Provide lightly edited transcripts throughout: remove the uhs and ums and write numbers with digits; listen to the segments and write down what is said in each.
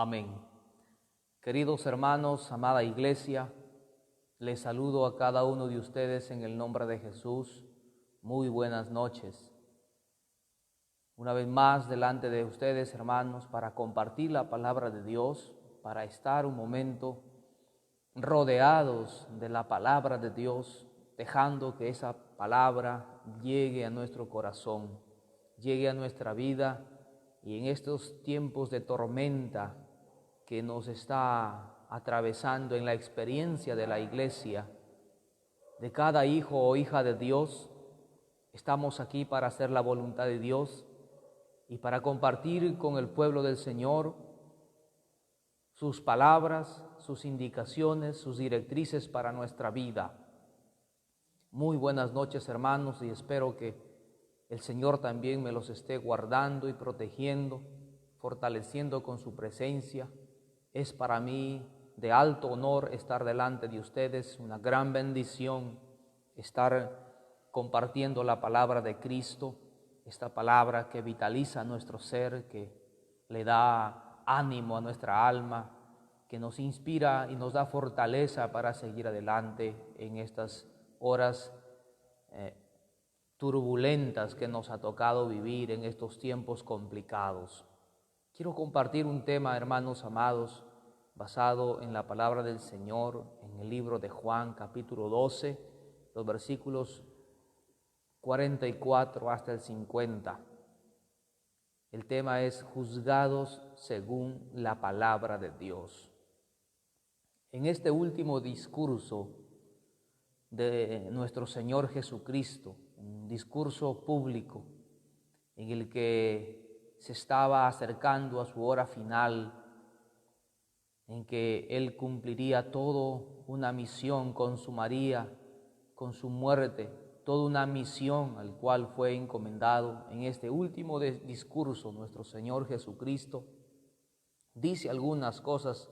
Amén. Queridos hermanos, amada iglesia, les saludo a cada uno de ustedes en el nombre de Jesús. Muy buenas noches. Una vez más delante de ustedes, hermanos, para compartir la palabra de Dios, para estar un momento rodeados de la palabra de Dios, dejando que esa palabra llegue a nuestro corazón, llegue a nuestra vida. Y en estos tiempos de tormenta que nos está atravesando en la experiencia de la iglesia, de cada hijo o hija de Dios, estamos aquí para hacer la voluntad de Dios y para compartir con el pueblo del Señor sus palabras, sus indicaciones, sus directrices para nuestra vida. Muy buenas noches, hermanos, y espero que el Señor también me los esté guardando y protegiendo, fortaleciendo con su presencia. Es para mí de alto honor estar delante de ustedes, una gran bendición estar compartiendo la palabra de Cristo, esta palabra que vitaliza nuestro ser, que le da ánimo a nuestra alma, que nos inspira y nos da fortaleza para seguir adelante en estas horas turbulentas que nos ha tocado vivir en estos tiempos complicados. Quiero compartir un tema, hermanos amados, basado en la palabra del Señor, en el libro de Juan, capítulo 12, los versículos 44 hasta el 50. El tema es juzgados según la palabra de Dios. En este último discurso de nuestro Señor Jesucristo, un discurso público en el que se estaba acercando a su hora final, en que Él cumpliría toda una misión, consumaría con su muerte toda una misión al cual fue encomendado. En este último discurso, nuestro Señor Jesucristo dice algunas cosas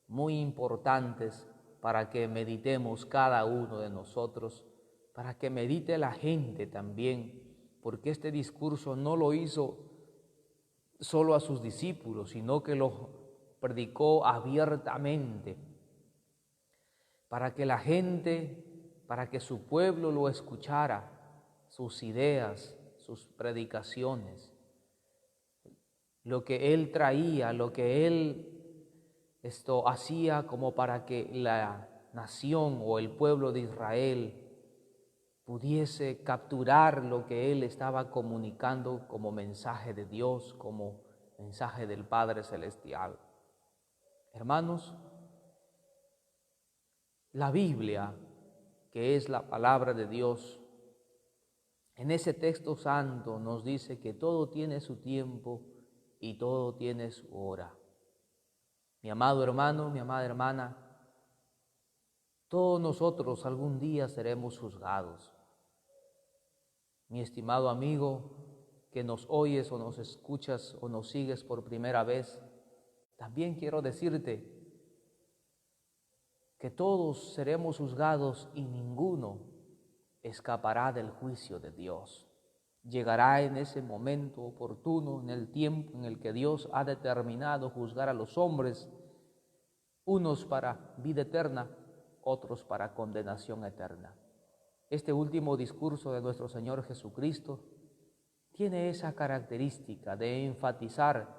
muy importantes para que meditemos cada uno de nosotros, para que medite la gente también, porque este discurso no lo hizo solo a sus discípulos, sino que lo predicó abiertamente, para que la gente, para que su pueblo lo escuchara, sus ideas, sus predicaciones, lo que Él traía, lo que Él hacía como para que la nación o el pueblo de Israel pudiese capturar lo que Él estaba comunicando como mensaje de Dios, como mensaje del Padre Celestial. Hermanos, la Biblia, que es la palabra de Dios, en ese texto santo nos dice que todo tiene su tiempo y todo tiene su hora. Mi amado hermano, mi amada hermana, todos nosotros algún día seremos juzgados. Mi estimado amigo, que nos oyes o nos escuchas o nos sigues por primera vez, también quiero decirte que todos seremos juzgados y ninguno escapará del juicio de Dios. Llegará en ese momento oportuno, en el tiempo en el que Dios ha determinado juzgar a los hombres, unos para vida eterna, otros para condenación eterna. Este último discurso de nuestro Señor Jesucristo tiene esa característica de enfatizar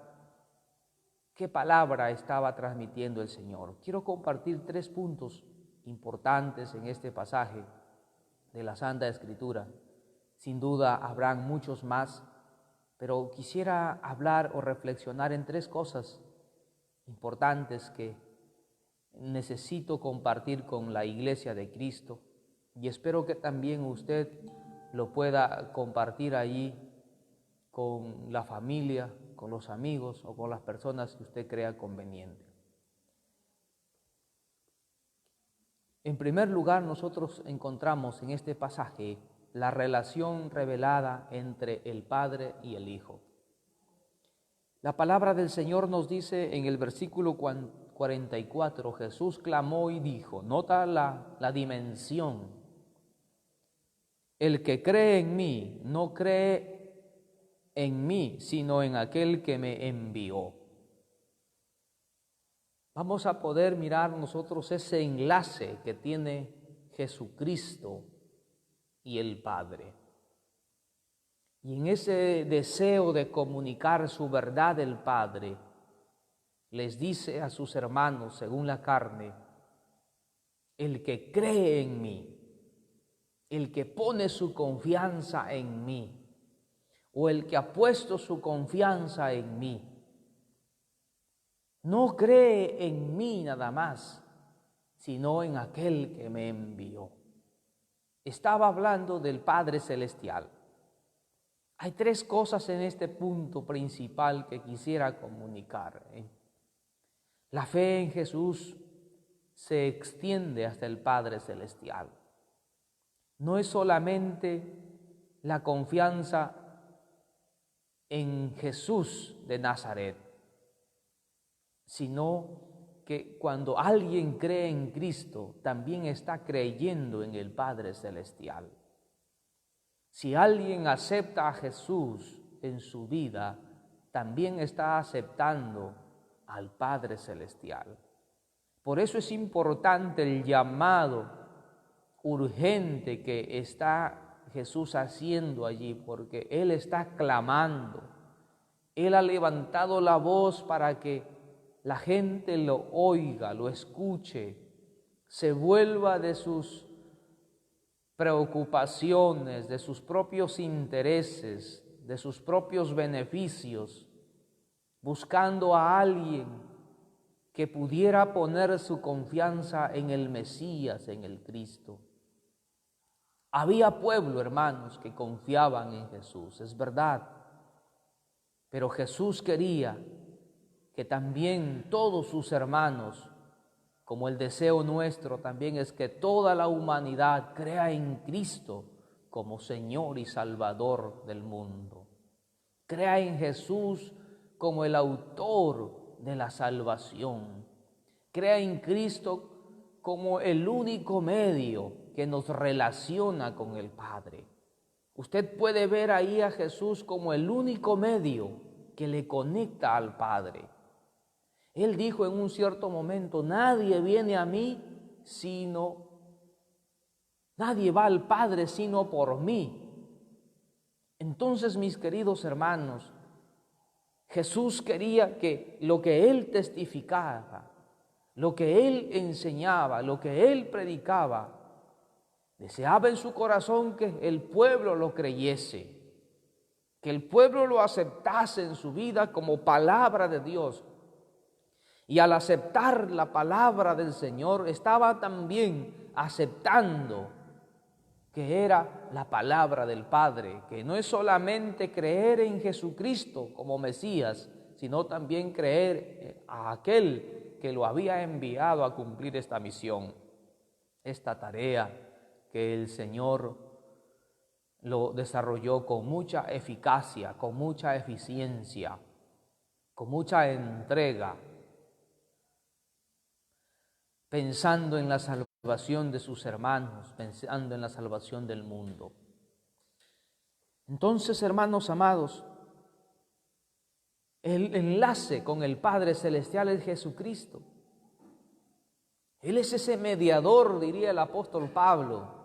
qué palabra estaba transmitiendo el Señor. Quiero compartir 3 puntos importantes en este pasaje de la Santa Escritura. Sin duda habrán muchos más, pero quisiera hablar o reflexionar en 3 cosas importantes que necesito compartir con la Iglesia de Cristo, y espero que también usted lo pueda compartir allí con la familia, con los amigos o con las personas que usted crea conveniente. En primer lugar, nosotros encontramos en este pasaje la relación revelada entre el Padre y el Hijo. La palabra del Señor nos dice en el versículo 44, Jesús clamó y dijo, nota la dimensión. El que cree en mí no cree en mí, sino en aquel que me envió. vamos a poder mirar nosotros ese enlace que tiene Jesucristo y el Padre. Y en ese deseo de comunicar su verdad el Padre, les dice a sus hermanos, según la carne, el que cree en mí, el que pone su confianza en mí, o el que ha puesto su confianza en mí, no cree en mí nada más, sino en aquel que me envió. Estaba hablando del Padre Celestial. Hay tres cosas en este punto principal que quisiera comunicar. La fe en Jesús se extiende hasta el Padre Celestial. No es solamente la confianza en Jesús de Nazaret, sino que cuando alguien cree en Cristo, también está creyendo en el Padre Celestial. Si alguien acepta a Jesús en su vida, también está aceptando al Padre Celestial. Por eso es importante el llamado urgente que está Jesús haciendo allí, porque Él está clamando. Él ha levantado la voz para que la gente lo oiga, lo escuche, se vuelva de sus preocupaciones, de sus propios intereses, de sus propios beneficios, buscando a alguien que pudiera poner su confianza en el Mesías, en el Cristo. Había pueblo, hermanos, que confiaban en Jesús, es verdad, pero Jesús quería que también todos sus hermanos, como el deseo nuestro también es que toda la humanidad crea en Cristo como Señor y Salvador del mundo. Crea en Jesús como el autor de la salvación. Crea en Cristo como el único medio que nos relaciona con el Padre. Usted puede ver ahí a Jesús como el único medio que le conecta al Padre. Él dijo en un cierto momento, nadie viene a mí nadie va al Padre sino por mí. Entonces, mis queridos hermanos, Jesús quería que lo que Él testificaba, lo que Él enseñaba, lo que Él predicaba, deseaba en su corazón que el pueblo lo creyese, que el pueblo lo aceptase en su vida como palabra de Dios. Y al aceptar la palabra del Señor, estaba también aceptando que era la palabra del Padre, que no es solamente creer en Jesucristo como Mesías, sino también creer a aquel que lo había enviado a cumplir esta misión, esta tarea que el Señor lo desarrolló con mucha eficacia, con mucha eficiencia, con mucha entrega, pensando en la salvación de sus hermanos, pensando en la salvación del mundo. Entonces, hermanos amados, el enlace con el Padre Celestial es Jesucristo. Él es ese mediador, diría el apóstol Pablo.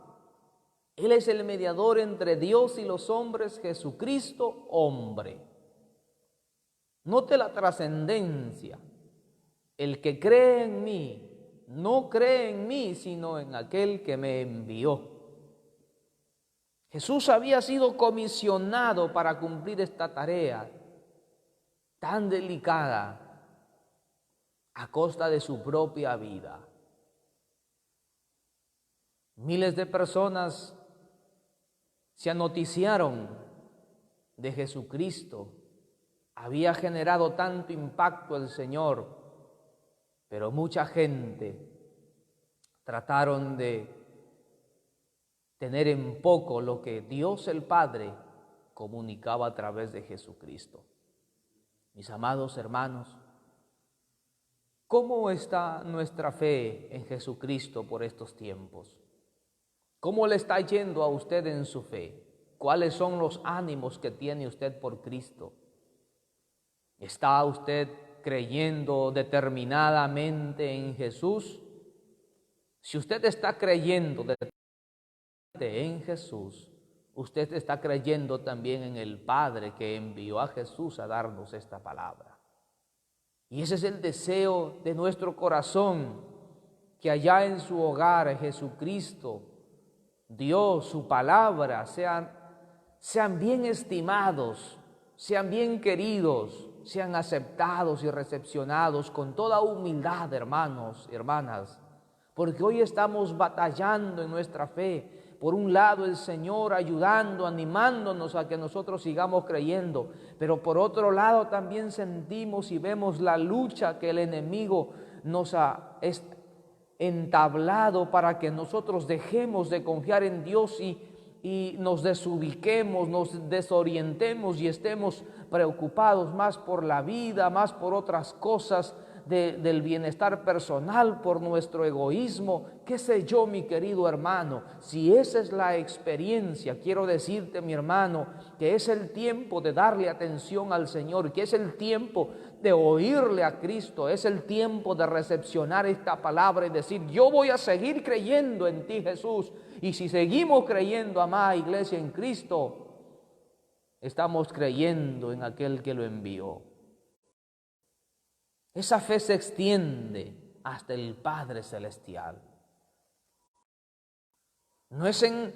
Él es el mediador entre Dios y los hombres, Jesucristo, hombre. Note la trascendencia. El que cree en mí, no cree en mí, sino en aquel que me envió. Jesús había sido comisionado para cumplir esta tarea tan delicada a costa de su propia vida. Miles de personas se anoticiaron de Jesucristo. Había generado tanto impacto el Señor, pero mucha gente trataron de tener en poco lo que Dios el Padre comunicaba a través de Jesucristo. Mis amados hermanos, ¿cómo está nuestra fe en Jesucristo por estos tiempos? ¿Cómo le está yendo a usted en su fe? ¿Cuáles son los ánimos que tiene usted por Cristo? ¿Está usted creyendo determinadamente en Jesús, si usted está creyendo en Jesús, usted está creyendo también en el Padre que envió a Jesús a darnos esta palabra. Y ese es el deseo de nuestro corazón, que allá en su hogar Jesucristo, Dios, su palabra, sean bien estimados, sean bien queridos, sean aceptados y recepcionados con toda humildad, hermanos y hermanas, porque hoy estamos batallando en nuestra fe. Por un lado, el Señor ayudando, animándonos a que nosotros sigamos creyendo, pero por otro lado también sentimos y vemos la lucha que el enemigo nos ha entablado para que nosotros dejemos de confiar en Dios y nos desubiquemos, nos desorientemos y estemos preocupados más por la vida, más por otras cosas del bienestar personal, por nuestro egoísmo, qué sé yo, mi querido hermano. Si esa es la experiencia, quiero decirte, mi hermano, que es el tiempo de darle atención al Señor, que es el tiempo de oírle a Cristo, es el tiempo de recepcionar esta palabra y decir: yo voy a seguir creyendo en ti, Jesús. Y si seguimos creyendo, amada iglesia, en Cristo, estamos creyendo en aquel que lo envió. Esa fe se extiende hasta el Padre Celestial. No es en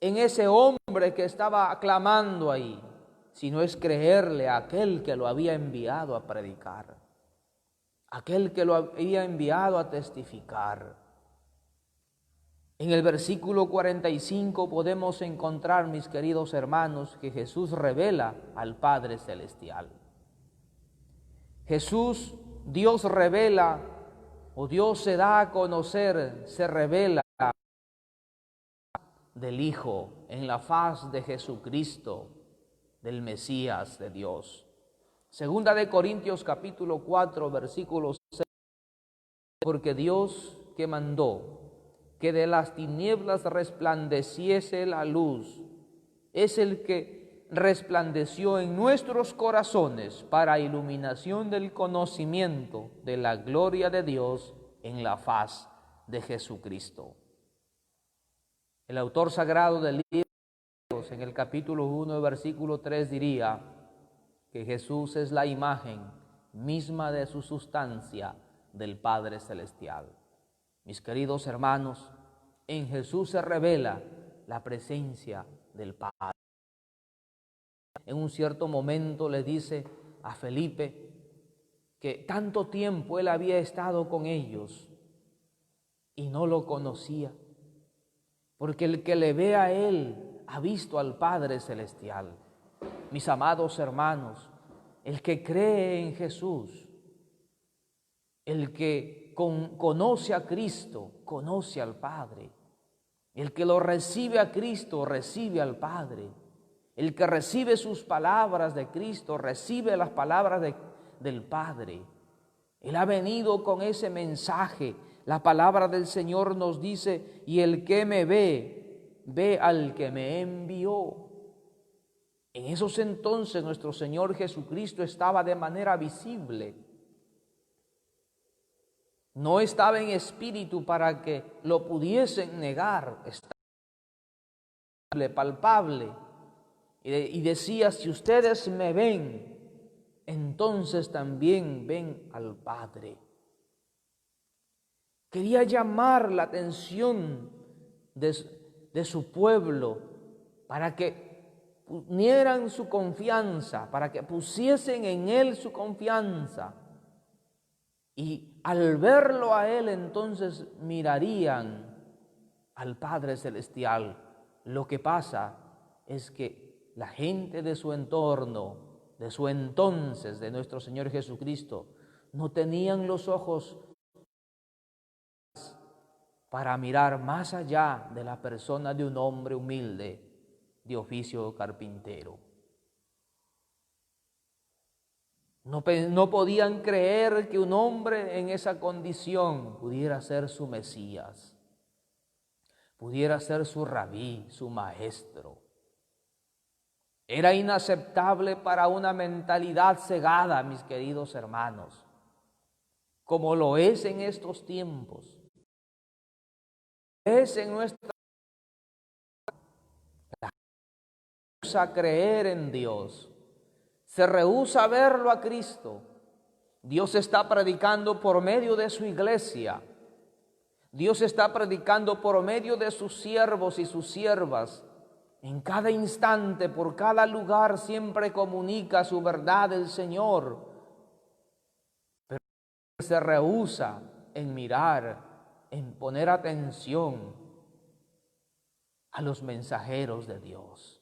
ese hombre que estaba clamando ahí, sino es creerle a aquel que lo había enviado a predicar, aquel que lo había enviado a testificar. En el versículo 45 podemos encontrar, mis queridos hermanos, que Jesús revela al Padre Celestial. Jesús, Dios revela, o Dios se da a conocer, se revela del Hijo en la faz de Jesucristo, del Mesías de Dios. Segunda de Corintios capítulo 4, versículo 6, porque Dios que mandó que de las tinieblas resplandeciese la luz, es el que resplandeció en nuestros corazones para iluminación del conocimiento de la gloria de Dios en la faz de Jesucristo. El autor sagrado del libro, en el capítulo 1, versículo 3, diría que Jesús es la imagen misma de su sustancia del Padre Celestial. Mis queridos hermanos, en Jesús se revela la presencia del Padre. En un cierto momento le dice a Felipe que tanto tiempo él había estado con ellos y no lo conocía, porque el que le ve a él ha visto al Padre Celestial. Mis amados hermanos, el que cree en Jesús, el que conoce a Cristo, conoce al Padre. El que lo recibe a Cristo, recibe al Padre. El que recibe sus palabras de Cristo, recibe las palabras del Padre. Él ha venido con ese mensaje. La palabra del Señor nos dice: y el que me ve, ve al que me envió. En esos entonces nuestro Señor Jesucristo estaba de manera visible. No estaba en espíritu para que lo pudiesen negar. Estaba palpable. Y decía: si ustedes me ven, entonces también ven al Padre. Quería llamar la atención de su pueblo para que unieran su confianza, para que pusiesen en Él su confianza. Y al verlo a Él, entonces mirarían al Padre Celestial. Lo que pasa es que la gente de su entorno, de su entonces, de nuestro Señor Jesucristo, no tenían los ojos para mirar más allá de la persona de un hombre humilde de oficio carpintero. No podían creer que un hombre en esa condición pudiera ser su Mesías, pudiera ser su rabí, su maestro. Era inaceptable para una mentalidad cegada, mis queridos hermanos, como lo es en estos tiempos. Es en nuestra rehúsa creer en Dios, se rehúsa verlo a Cristo. Dios está predicando por medio de su iglesia. Dios está predicando por medio de sus siervos y sus siervas. En cada instante, por cada lugar, siempre comunica su verdad el Señor. Pero se rehúsa en mirar, en poner atención a los mensajeros de Dios.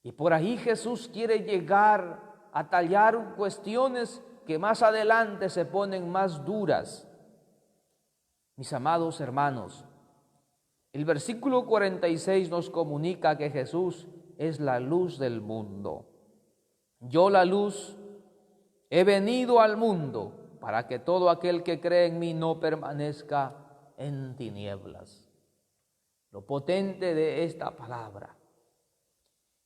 Y por ahí Jesús quiere llegar a tallar cuestiones que más adelante se ponen más duras. Mis amados hermanos, el versículo 46 nos comunica que Jesús es la luz del mundo. Yo, la luz, he venido al mundo para que todo aquel que cree en mí no permanezca en tinieblas. Lo potente de esta palabra.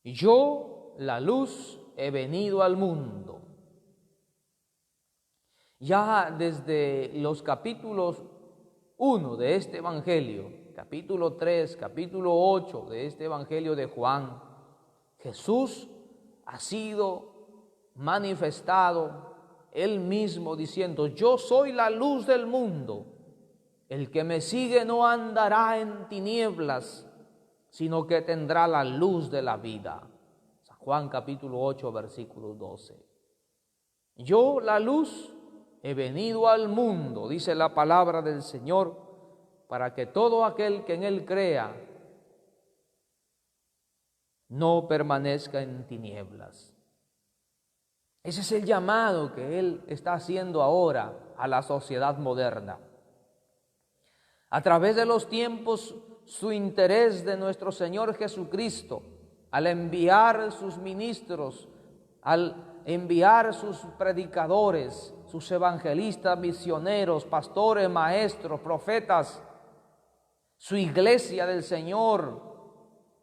Yo, la luz, he venido al mundo. Ya desde los capítulos 1 de este Evangelio, capítulo 3, capítulo 8 de este Evangelio de Juan, Jesús ha sido manifestado Él mismo diciendo: yo soy la luz del mundo. El que me sigue no andará en tinieblas, sino que tendrá la luz de la vida. San Juan capítulo 8, versículo 12. Yo, la luz, he venido al mundo, dice la palabra del Señor, para que todo aquel que en Él crea no permanezca en tinieblas. Ese es el llamado que Él está haciendo ahora a la sociedad moderna. A través de los tiempos, su interés de nuestro Señor Jesucristo, al enviar sus ministros, al enviar sus predicadores, sus evangelistas, misioneros, pastores, maestros, profetas, su iglesia del Señor,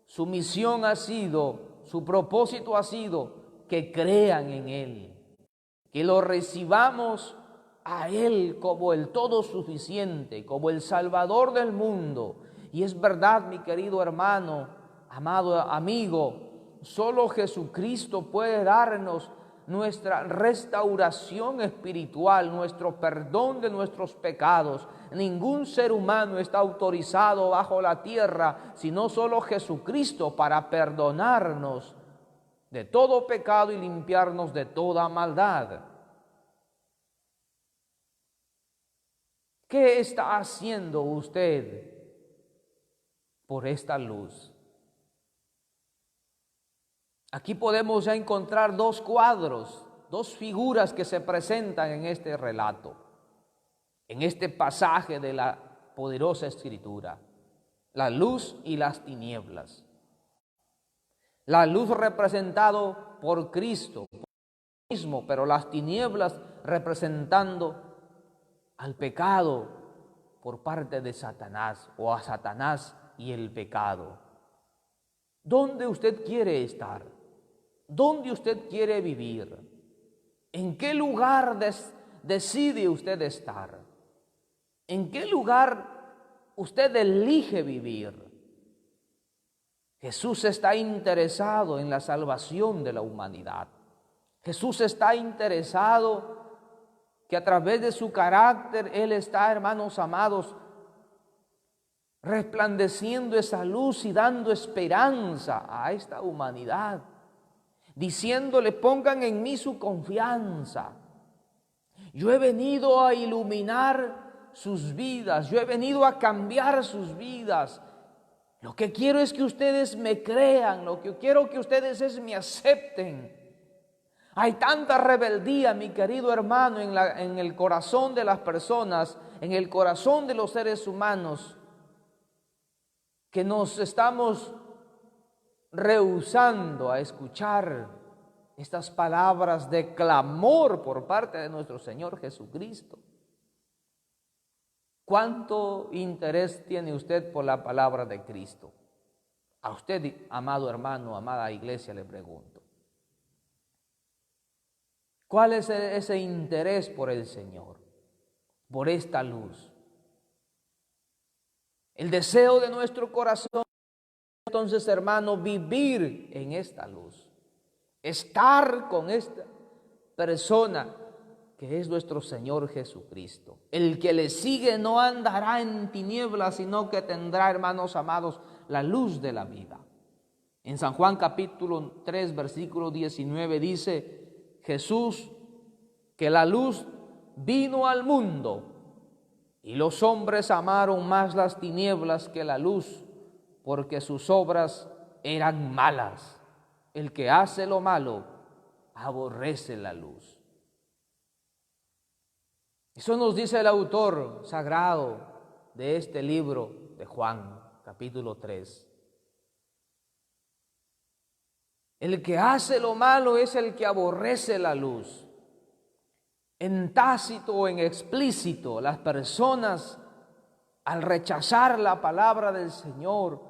su misión ha sido, su propósito ha sido que crean en Él, que lo recibamos a Él como el todo suficiente, como el Salvador del mundo. Y es verdad, mi querido hermano, amado amigo, solo Jesucristo puede darnos nuestra restauración espiritual, nuestro perdón de nuestros pecados. Ningún ser humano está autorizado bajo la tierra, sino solo Jesucristo, para perdonarnos de todo pecado y limpiarnos de toda maldad. ¿Qué está haciendo usted por esta luz? Aquí podemos ya encontrar dos cuadros, dos figuras que se presentan en este relato, en este pasaje de la poderosa Escritura: la luz y las tinieblas. La luz representado por Cristo mismo, pero las tinieblas representando al pecado por parte de Satanás, o a Satanás y el pecado. ¿Dónde usted quiere estar? ¿Dónde usted quiere vivir? ¿En qué lugar decide usted estar? ¿En qué lugar usted elige vivir? Jesús está interesado en la salvación de la humanidad. Jesús está interesado que a través de su carácter Él está, hermanos amados, resplandeciendo esa luz y dando esperanza a esta humanidad, diciéndole: pongan en mí su confianza. Yo he venido a iluminar sus vidas, yo he venido a cambiar sus vidas. Lo que quiero es que ustedes me crean, lo que quiero que ustedes es me acepten. Hay tanta rebeldía, mi querido hermano, en el corazón de las personas, en el corazón de los seres humanos, que nos estamos rehusando a escuchar estas palabras de clamor por parte de nuestro Señor Jesucristo. ¿Cuánto interés tiene usted por la palabra de Cristo? A usted, amado hermano, amada iglesia, le pregunto, ¿cuál es ese interés por el Señor, por esta luz? El deseo de nuestro corazón, entonces, hermano, vivir en esta luz, estar con esta persona que es nuestro Señor Jesucristo. El que le sigue no andará en tinieblas, sino que tendrá, hermanos amados, la luz de la vida. En San Juan capítulo 3, versículo 19 dice Jesús que la luz vino al mundo y los hombres amaron más las tinieblas que la luz, porque sus obras eran malas. El que hace lo malo aborrece la luz. Eso nos dice el autor sagrado de este libro de Juan, capítulo 3. El que hace lo malo es el que aborrece la luz. En tácito o en explícito, las personas, al rechazar la palabra del Señor,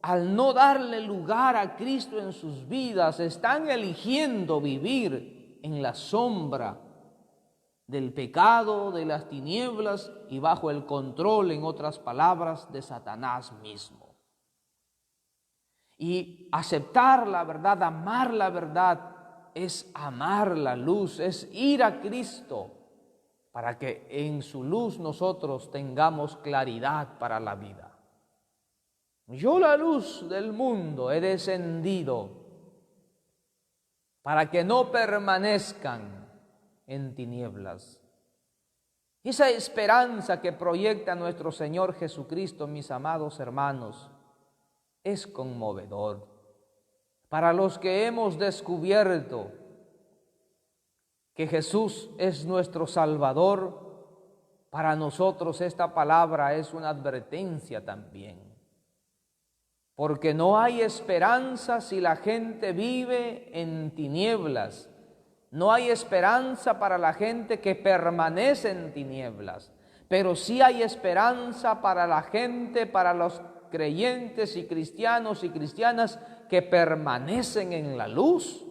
al no darle lugar a Cristo en sus vidas, están eligiendo vivir en la sombra del pecado, de las tinieblas y bajo el control, en otras palabras, de Satanás mismo. Y aceptar la verdad, amar la verdad, es amar la luz, es ir a Cristo para que en su luz nosotros tengamos claridad para la vida. Yo, la luz del mundo, he descendido para que no permanezcan en tinieblas. Esa esperanza que proyecta nuestro Señor Jesucristo, mis amados hermanos, es conmovedor. Para los que hemos descubierto que Jesús es nuestro Salvador, para nosotros esta palabra es una advertencia también. Porque no hay esperanza si la gente vive en tinieblas. No hay esperanza para la gente que permanece en tinieblas. Pero sí hay esperanza para la gente, para los creyentes y cristianos y cristianas que permanecen en la luz,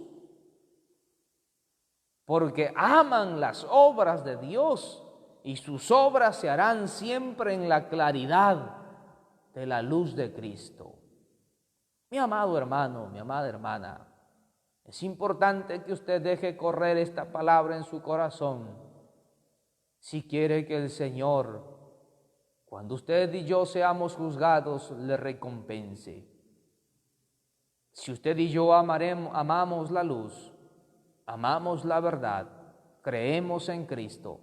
porque aman las obras de Dios y sus obras se harán siempre en la claridad de la luz de Cristo. Mi amado hermano, mi amada hermana, es importante que usted deje correr esta palabra en su corazón si quiere que el Señor, cuando usted y yo seamos juzgados, le recompense. Si usted y yo amamos la luz, amamos la verdad, creemos en Cristo,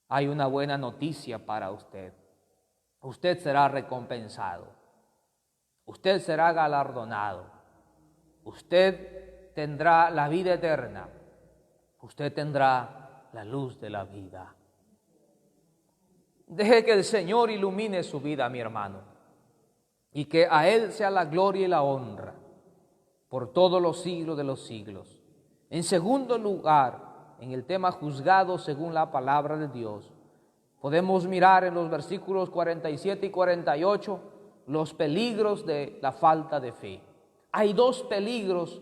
hay una buena noticia para usted. Usted será recompensado, usted será galardonado, usted tendrá la vida eterna, usted tendrá la luz de la vida. Deje que el Señor ilumine su vida, mi hermano, y que a Él sea la gloria y la honra por todos los siglos de los siglos. En segundo lugar, en el tema juzgado según la palabra de Dios, podemos mirar en los versículos 47 y 48 los peligros de la falta de fe. Hay dos peligros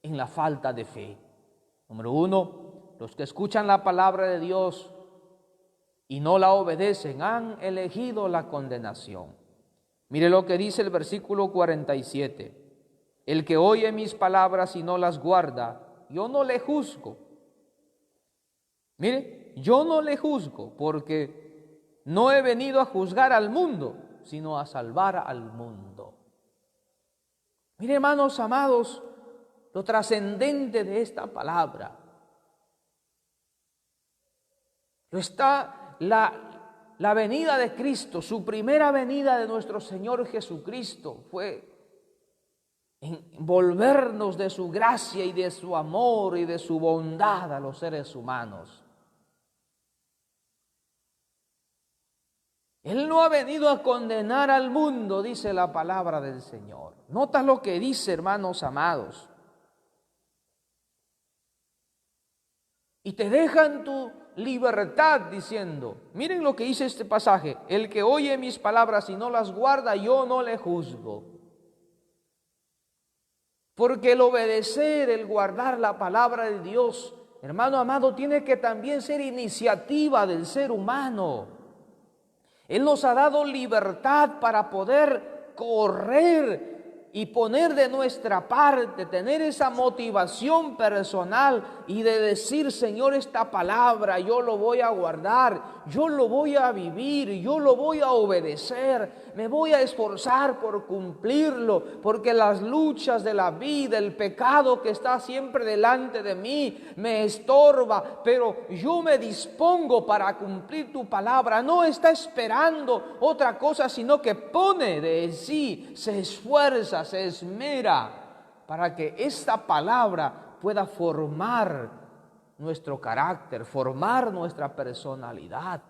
en la falta de fe. Número uno, los que escuchan la palabra de Dios y no la obedecen han elegido la condenación. Mire lo que dice el versículo 47. El que oye mis palabras y no las guarda, yo no le juzgo. Mire, yo no le juzgo porque no he venido a juzgar al mundo, sino a salvar al mundo. Mire, hermanos amados, lo trascendente de esta palabra. Lo está la venida de Cristo, su primera venida de nuestro Señor Jesucristo fue envolvernos de su gracia y de su amor y de su bondad a los seres humanos. Él no ha venido a condenar al mundo, dice la palabra del Señor. Nota lo que dice, hermanos amados. y te dejan tu libertad diciendo, miren lo que dice este pasaje, el que oye mis palabras y no las guarda, yo no le juzgo. Porque el obedecer, el guardar la palabra de Dios, hermano amado, tiene que también ser iniciativa del ser humano. Él nos ha dado libertad para poder correr y poner de nuestra parte, tener esa motivación personal y de decir, Señor, esta palabra yo lo voy a guardar, yo lo voy a vivir, yo lo voy a obedecer, me voy a esforzar por cumplirlo, porque las luchas de la vida, el pecado que está siempre delante de mí, me estorba, pero yo me dispongo para cumplir tu palabra. No está esperando otra cosa, sino que pone de sí, se esfuerza, se esmera para que esta palabra pueda formar nuestro carácter, formar nuestra personalidad,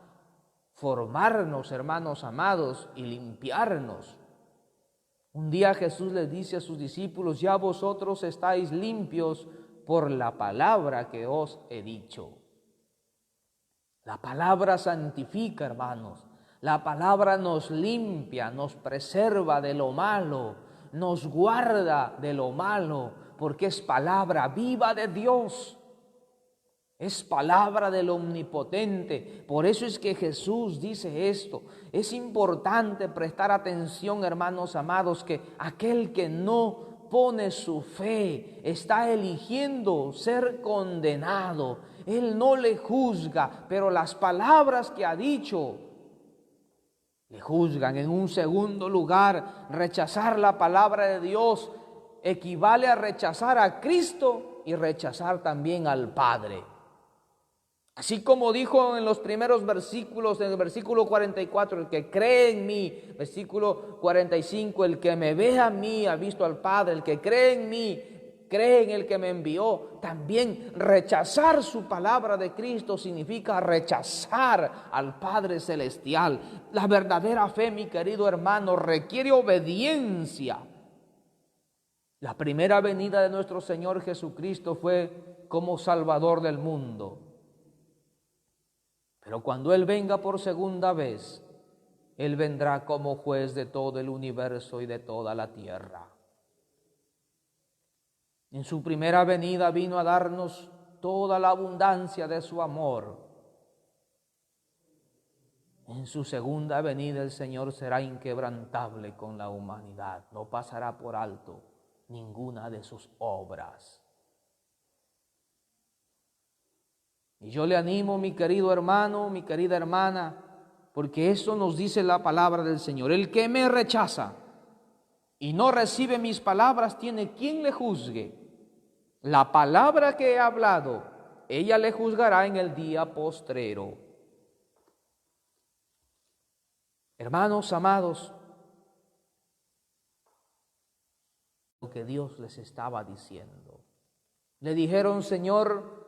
formarnos, hermanos amados, y limpiarnos. Un día Jesús les dice a sus discípulos, ya vosotros estáis limpios por la palabra que os he dicho. La palabra santifica, hermanos. La palabra nos limpia, nos preserva de lo malo, nos guarda de lo malo, porque es palabra viva de Dios. Es palabra del Omnipotente. Por eso es que Jesús dice esto. Es importante prestar atención, hermanos amados, que aquel que no pone su fe está eligiendo ser condenado. Él no le juzga, pero las palabras que ha dicho le juzgan. En un segundo lugar, rechazar la palabra de Dios equivale a rechazar a Cristo y rechazar también al Padre. Así como dijo en los primeros versículos, en el versículo 44, el que cree en mí, versículo 45, el que me ve a mí ha visto al Padre, el que cree en mí, cree en el que me envió. También rechazar su palabra de Cristo significa rechazar al Padre Celestial. La verdadera fe, mi querido hermano, requiere obediencia. La primera venida de nuestro Señor Jesucristo fue como Salvador del mundo. Pero cuando Él venga por segunda vez, Él vendrá como juez de todo el universo y de toda la tierra. En su primera venida vino a darnos toda la abundancia de su amor. En su segunda venida el Señor será inquebrantable con la humanidad. No pasará por alto ninguna de sus obras. Y yo le animo, mi querido hermano, mi querida hermana, porque eso nos dice la palabra del Señor. El que me rechaza y no recibe mis palabras tiene quien le juzgue. La palabra que he hablado, ella le juzgará en el día postrero. Hermanos amados, lo que Dios les estaba diciendo. Le dijeron, Señor,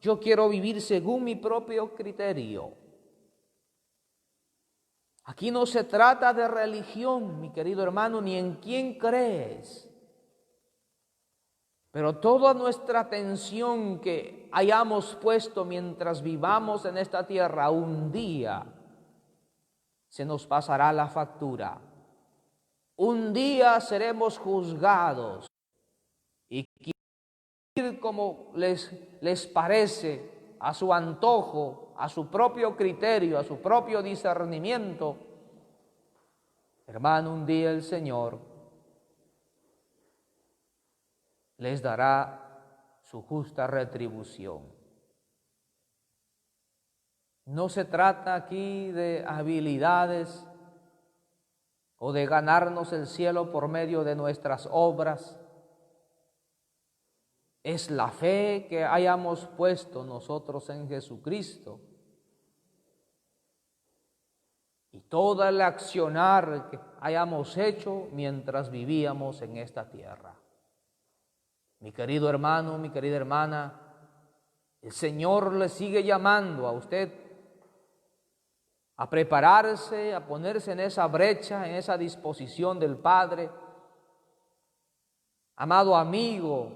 yo quiero vivir según mi propio criterio. Aquí no se trata de religión, mi querido hermano, ni en quién crees. Pero toda nuestra atención que hayamos puesto mientras vivamos en esta tierra, un día se nos pasará la factura. Un día seremos juzgados y como les parece, a su antojo, a su propio criterio, a su propio discernimiento. Hermano, un día el Señor les dará su justa retribución. No se trata aquí de habilidades o de ganarnos el cielo por medio de nuestras obras. Es la fe que hayamos puesto nosotros en Jesucristo. Y todo el accionar que hayamos hecho mientras vivíamos en esta tierra. Mi querido hermano, mi querida hermana, el Señor le sigue llamando a usted a prepararse, a ponerse en esa brecha, en esa disposición del Padre. Amado amigo,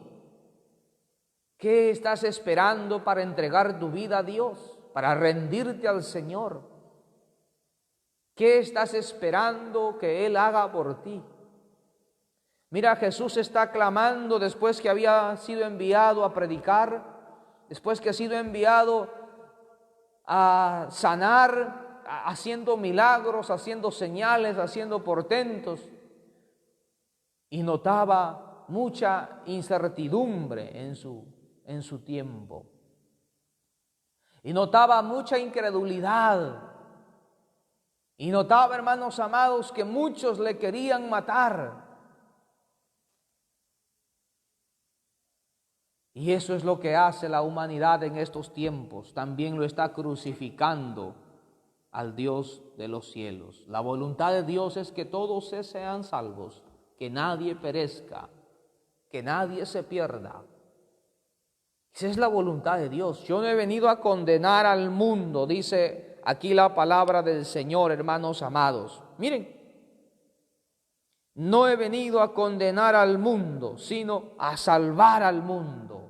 ¿Qué estás esperando para entregar tu vida a Dios, para rendirte al Señor? ¿Qué estás esperando que Él haga por ti? Mira, Jesús está clamando después que había sido enviado a predicar, después que ha sido enviado a sanar, haciendo milagros, haciendo señales, haciendo portentos, y notaba mucha incertidumbre en su tiempo, y notaba mucha incredulidad, y notaba, hermanos amados, que muchos le querían matar. Y eso es lo que hace la humanidad en estos tiempos. También lo está crucificando al Dios de los cielos. La voluntad de Dios es que todos sean salvos, que nadie perezca, que nadie se pierda. Esa es la voluntad de Dios. Yo no he venido a condenar al mundo, dice aquí la palabra del Señor, hermanos amados. Miren, no he venido a condenar al mundo, sino a salvar al mundo.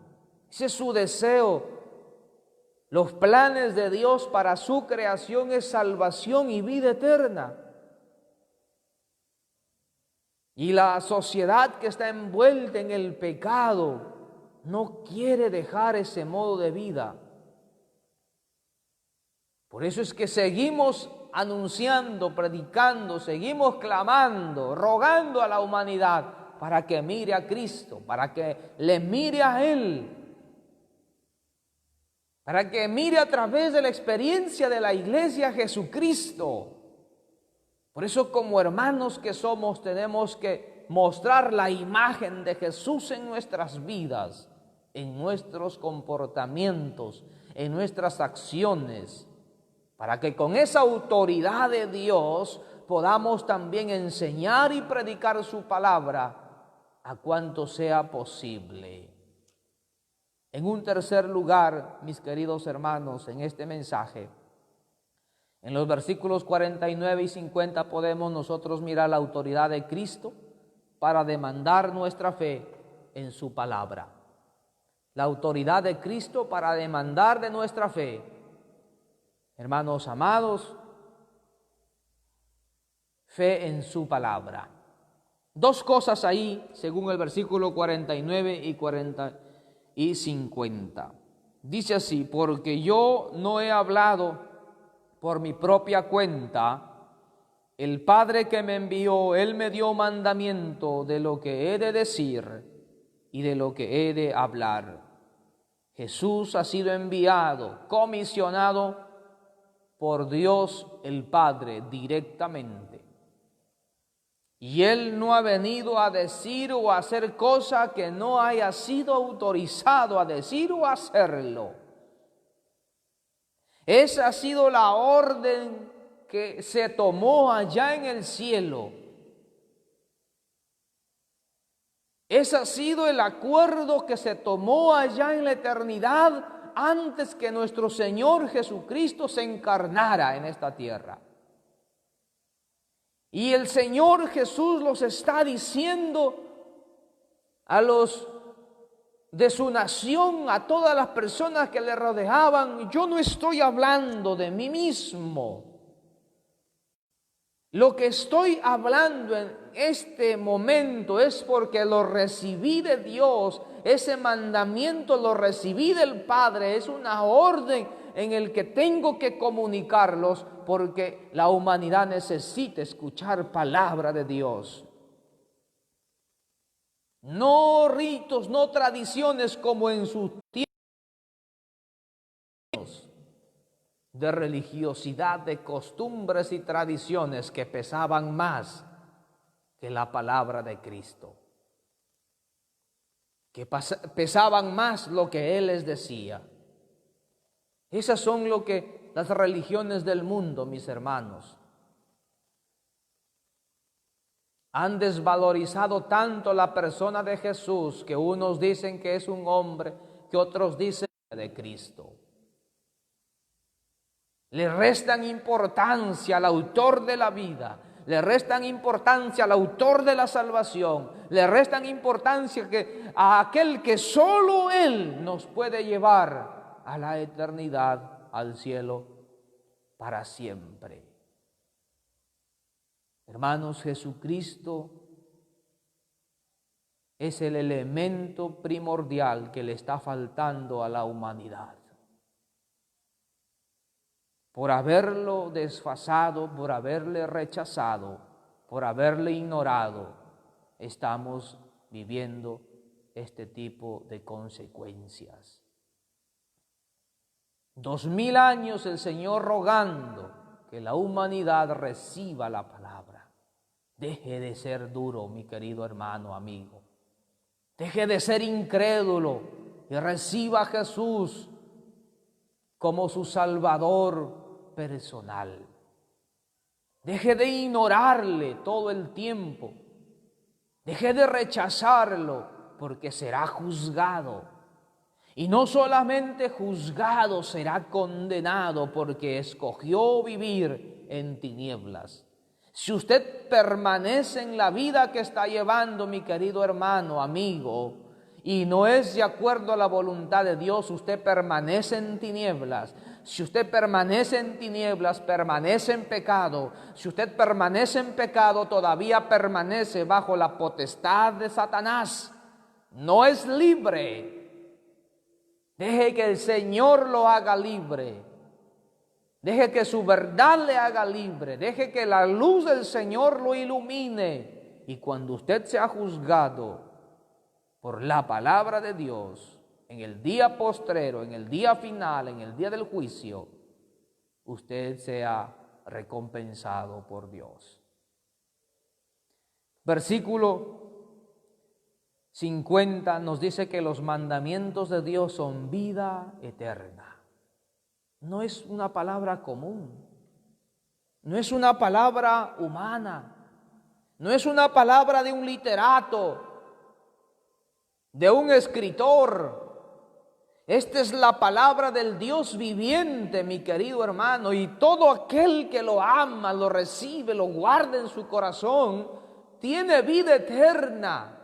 Ese es su deseo. Los planes de Dios para su creación es salvación y vida eterna. Y la sociedad que está envuelta en el pecado no quiere dejar ese modo de vida. Por eso es que seguimos anunciando, predicando, seguimos clamando, rogando a la humanidad para que mire a Cristo, para que le mire a Él, para que mire a través de la experiencia de la iglesia a Jesucristo. Por eso, como hermanos que somos, tenemos que mostrar la imagen de Jesús en nuestras vidas, en nuestros comportamientos, en nuestras acciones, para que con esa autoridad de Dios podamos también enseñar y predicar su palabra a cuanto sea posible. En un tercer lugar, mis queridos hermanos, en este mensaje, en los versículos 49 y 50 podemos nosotros mirar la autoridad de Cristo para demandar nuestra fe en su palabra. La autoridad de Cristo para demandar de nuestra fe. Hermanos amados, fe en su palabra. Dos cosas ahí, según el versículo 49 y 50. Dice así: porque yo no he hablado por mi propia cuenta, el Padre que me envió, Él me dio mandamiento de lo que he de decir y de lo que he de hablar. Jesús ha sido enviado, comisionado por Dios el Padre directamente. Y Él no ha venido a decir o a hacer cosa que no haya sido autorizado a decir o a hacerlo. Esa ha sido la orden que se tomó allá en el cielo. Ese ha sido el acuerdo que se tomó allá en la eternidad antes que nuestro Señor Jesucristo se encarnara en esta tierra. Y el Señor Jesús los está diciendo a los de su nación, a todas las personas que le rodeaban: yo no estoy hablando de mí mismo. Lo que estoy hablando en este momento es porque lo recibí de Dios. Ese mandamiento lo recibí del Padre. Es una orden en el que tengo que comunicarlos porque la humanidad necesita escuchar palabra de Dios. No ritos, no tradiciones como en sus tiempos de religiosidad, de costumbres y tradiciones que pesaban más que la palabra de Cristo, que pesaban más lo que Él les decía. Esas son las religiones del mundo, mis hermanos. Han desvalorizado tanto la persona de Jesús que unos dicen que es un hombre, que otros dicen de Cristo. Le restan importancia al autor de la vida, le restan importancia al autor de la salvación, le restan importancia a aquel que solo Él nos puede llevar a la eternidad, al cielo, para siempre. Hermanos, Jesucristo es el elemento primordial que le está faltando a la humanidad. Por haberlo desfasado, por haberle rechazado, por haberle ignorado, estamos viviendo este tipo de consecuencias. 2000 años el Señor rogando que la humanidad reciba la palabra. Deje de ser duro, mi querido hermano, amigo. Deje de ser incrédulo y reciba a Jesús como su Salvador personal. Deje de ignorarle todo el tiempo. Deje de rechazarlo, porque será juzgado. Y no solamente juzgado, será condenado, porque escogió vivir en tinieblas. Si usted permanece en la vida que está llevando, mi querido hermano, amigo, y no es de acuerdo a la voluntad de Dios, usted permanece en tinieblas. Si usted permanece en tinieblas, permanece en pecado. Si usted permanece en pecado, todavía permanece bajo la potestad de Satanás. No es libre. Deje que el Señor lo haga libre. Deje que su verdad le haga libre. Deje que la luz del Señor lo ilumine. Y cuando usted sea juzgado por la palabra de Dios, en el día postrero, en el día final, en el día del juicio, usted sea recompensado por Dios. Versículo 50 nos dice que los mandamientos de Dios son vida eterna. No es una palabra común, no es una palabra humana, no es una palabra de un literato, de un escritor. Esta es la palabra del Dios viviente, mi querido hermano, y todo aquel que lo ama, lo recibe, lo guarda en su corazón, tiene vida eterna.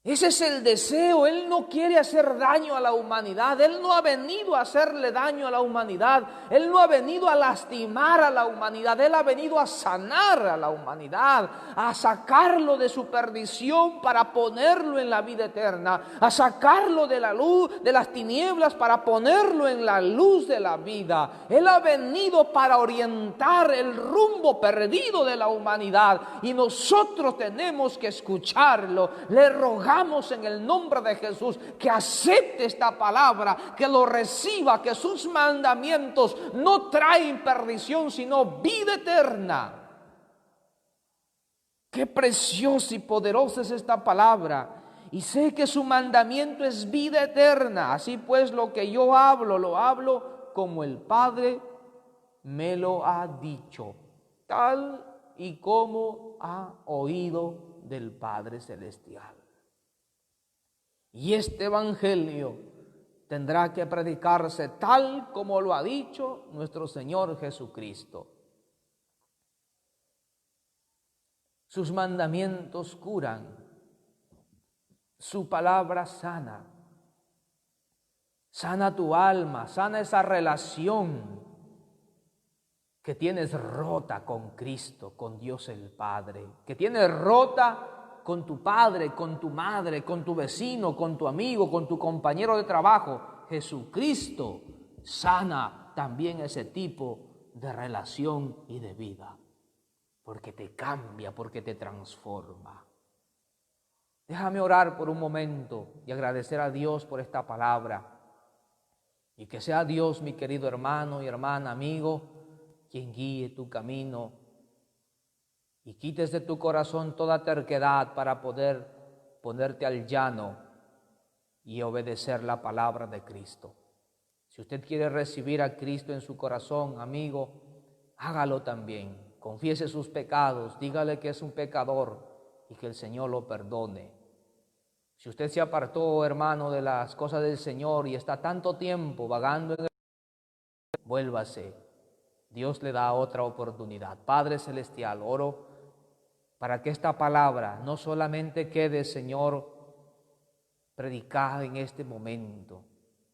Ese es el deseo. Él no quiere hacer daño a la humanidad. Él no ha venido a hacerle daño a la humanidad. Él no ha venido a lastimar a la humanidad. Él ha venido a sanar a la humanidad, a sacarlo de su perdición para ponerlo en la vida eterna, a sacarlo de la luz, de las tinieblas para ponerlo en la luz de la vida. Él ha venido para orientar el rumbo perdido de la humanidad y nosotros tenemos que escucharlo. Le rogamos en el nombre de Jesús que acepte esta palabra, que lo reciba, que sus mandamientos no traen perdición, sino vida eterna. Qué preciosa y poderosa es esta palabra. Y sé que su mandamiento es vida eterna. Así pues, lo que yo hablo, lo hablo como el Padre me lo ha dicho, tal y como ha oído del Padre Celestial. Y este evangelio tendrá que predicarse tal como lo ha dicho nuestro Señor Jesucristo. Sus mandamientos curan, su palabra sana. Sana tu alma, sana esa relación que tienes rota con Cristo, con Dios el Padre, que tienes rota con tu padre, con tu madre, con tu vecino, con tu amigo, con tu compañero de trabajo. Jesucristo sana también ese tipo de relación y de vida, porque te cambia, porque te transforma. Déjame orar por un momento y agradecer a Dios por esta palabra. Y que sea Dios, mi querido hermano y hermana, amigo, quien guíe tu camino y quites de tu corazón toda terquedad para poder ponerte al llano y obedecer la palabra de Cristo. Si usted quiere recibir a Cristo en su corazón, amigo, hágalo también. Confiese sus pecados, dígale que es un pecador y que el Señor lo perdone. Si usted se apartó, hermano, de las cosas del Señor y está tanto tiempo vagando en el... vuélvase Dios le da otra oportunidad. Padre Celestial, oro para que esta palabra no solamente quede, Señor, predicada en este momento,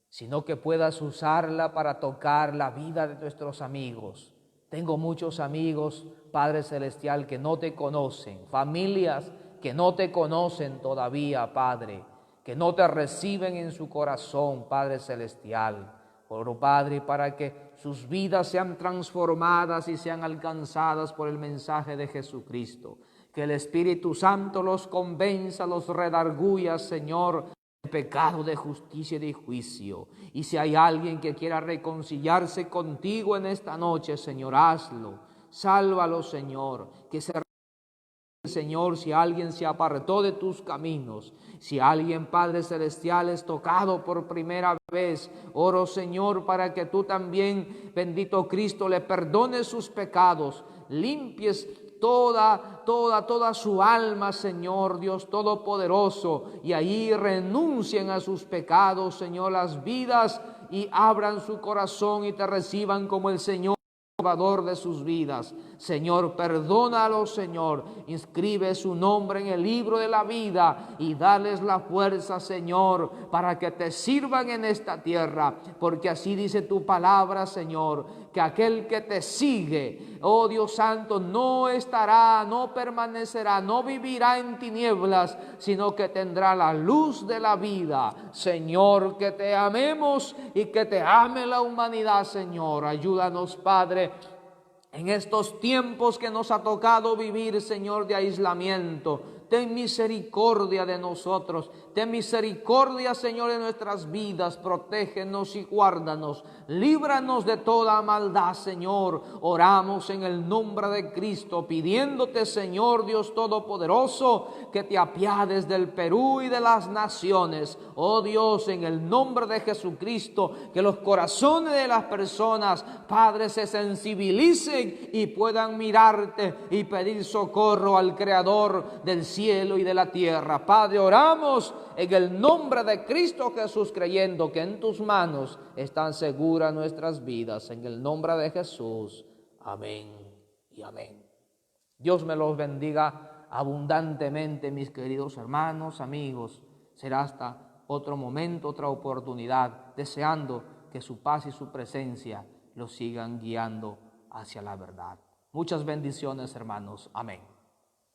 sino que puedas usarla para tocar la vida de nuestros amigos. Tengo muchos amigos, Padre Celestial, que no te conocen, familias que no te conocen todavía, Padre, que no te reciben en su corazón, Padre Celestial. Oro, Padre, para que sus vidas sean transformadas y sean alcanzadas por el mensaje de Jesucristo. Que el Espíritu Santo los convenza, los redarguya, Señor, del pecado, de justicia y de juicio. Y si hay alguien que quiera reconciliarse contigo en esta noche, Señor, hazlo. Sálvalo, Señor. Que se Señor, si alguien se apartó de tus caminos, si alguien, Padre Celestial, es tocado por primera vez, oro, Señor, para que tú también, bendito Cristo, le perdones sus pecados, limpies toda su alma, Señor Dios Todopoderoso, y ahí renuncien a sus pecados, Señor, las vidas, y abran su corazón y te reciban como el Señor Salvador de sus vidas. Señor, perdónalo, Señor, inscribe su nombre en el libro de la vida y dales la fuerza, Señor, para que te sirvan en esta tierra, porque así dice tu palabra, Señor, que aquel que te sigue, oh Dios Santo, no estará, no permanecerá, no vivirá en tinieblas, sino que tendrá la luz de la vida. Señor, que te amemos y que te ame la humanidad, Señor. Ayúdanos, Padre, en estos tiempos que nos ha tocado vivir, Señor, de aislamiento. Ten misericordia de nosotros. Ten misericordia, Señor, de nuestras vidas. Protégenos y guárdanos. Líbranos de toda maldad, Señor. Oramos en el nombre de Cristo, pidiéndote, Señor Dios Todopoderoso, que te apiades del Perú y de las naciones. Oh Dios, en el nombre de Jesucristo, que los corazones de las personas, Padre, se sensibilicen y puedan mirarte y pedir socorro al Creador del cielo y de la tierra. Padre, oramos en el nombre de Cristo Jesús, creyendo que en tus manos están seguras nuestras vidas. En el nombre de Jesús. Amén y amén. Dios me los bendiga abundantemente, mis queridos hermanos, amigos. Será hasta otro momento, otra oportunidad, deseando que su paz y su presencia los sigan guiando hacia la verdad. Muchas bendiciones, hermanos. Amén.